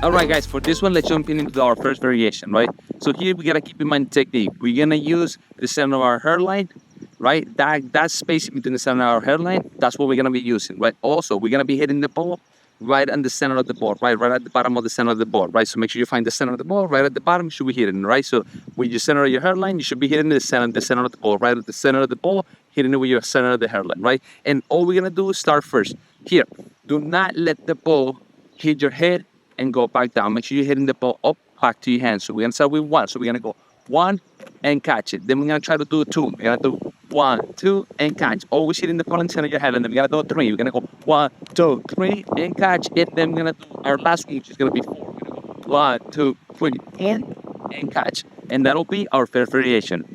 All right, guys, for this one, let's jump into our first variation, right? So here we gotta keep in mind the technique. We're gonna use the center of our hairline, right? That space between the center of our hairline, that's what we're gonna be using, right? Also, we're gonna be hitting the ball right on the center of the ball, right? Right at the bottom of the center of the ball, right? So make sure you find the center of the ball, right at the bottom, you should be hitting, right? So with your center of your hairline, you should be hitting the center of the ball, right at the center of the ball, hitting it with your center of the hairline, right? And all we're gonna do is start first. Here, do not let the ball hit your head and go back down. Make sure you're hitting the ball up, back to your hands. So we're gonna start with one. So we're gonna go one and catch it. Then we're gonna try to do two. We're gonna do 1, 2, and catch. Always hitting the ball in the center of your head. And then we're gonna do three. We're gonna go 1, 2, 3, and catch it. Then we're gonna do our last one, which is gonna be 4. We're gonna go 1, 2, 3, and catch. And that'll be our first variation.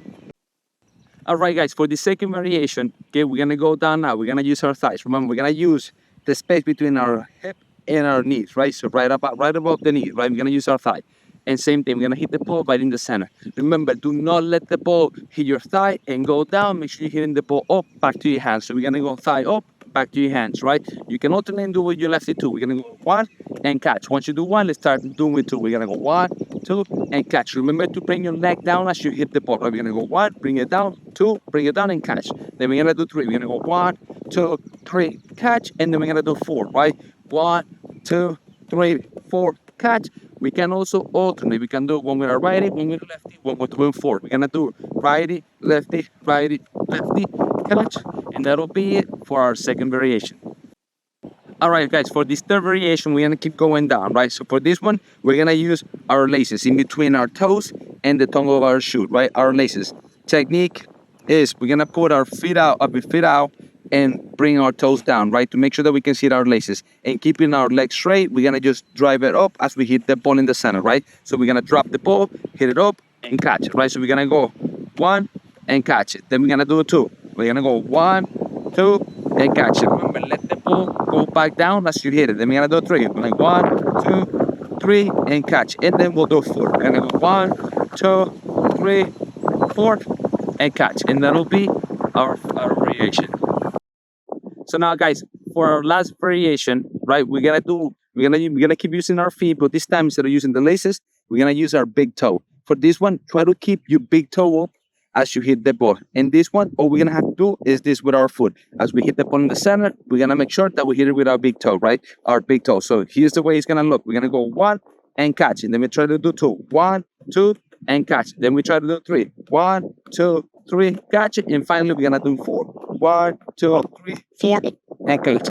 All right, guys, for the second variation, okay, we're gonna go down now. We're gonna use our thighs. Remember, we're gonna use the space between our hip and our knees, right? So right above the knee, right? We're gonna use our thigh. And same thing, we're gonna hit the ball right in the center. Remember, do not let the ball hit your thigh and go down. Make sure you're hitting the ball up, back to your hands. So we're gonna go thigh up, back to your hands, right? You can alternate do with your lefty too. We're gonna go one and catch. Once you do one, let's start doing with two. We're gonna go 1, 2, and catch. Remember to bring your leg down as you hit the ball, right? We're gonna go 1, bring it down, 2, bring it down and catch. Then we're gonna do 3. We're gonna go 1, 2, 3, catch, and then we're gonna do 4, right? 1, 2, 3, 4, catch. We can also alternate. We can do one with our righty, one with lefty, one with 2 and 4. We're gonna do righty, lefty, catch, and that'll be it for our second variation. All right, guys, for this third variation, we're gonna keep going down, right? So for this one, we're gonna use our laces in between our toes and the tongue of our shoe, right? Our laces. Technique is we're gonna put our feet out, and bring our toes down, right? To make sure that we can see our laces. And keeping our legs straight, we're gonna just drive it up as we hit the ball in the center, right? So we're gonna drop the ball, hit it up, and catch it, right? So we're gonna go 1 and catch it. Then we're gonna do 2. We're gonna go 1, 2, and catch it. Remember, let the ball go back down as you hit it. Then we're gonna do 3. We're like 1, 2, 3, and catch. And then we'll do 4. We're gonna go 1, 2, 3, 4, and catch. And that'll be our variation. So now, guys, for our last variation, right, we're gonna keep using our feet, but this time instead of using the laces, we're gonna use our big toe. For this one, try to keep your big toe up as you hit the ball. And this one, all we're gonna have to do is this with our foot. As we hit the ball in the center, we're gonna make sure that we hit it with our big toe, right? Our big toe. So here's the way it's gonna look. We're gonna go 1 and catch it. Then we try to do 2. 1, 2, and catch it. Then we try to do 3. 1, 2, 3, catch it. And finally, we're gonna do 4. 1, 2, 3, 4, and catch.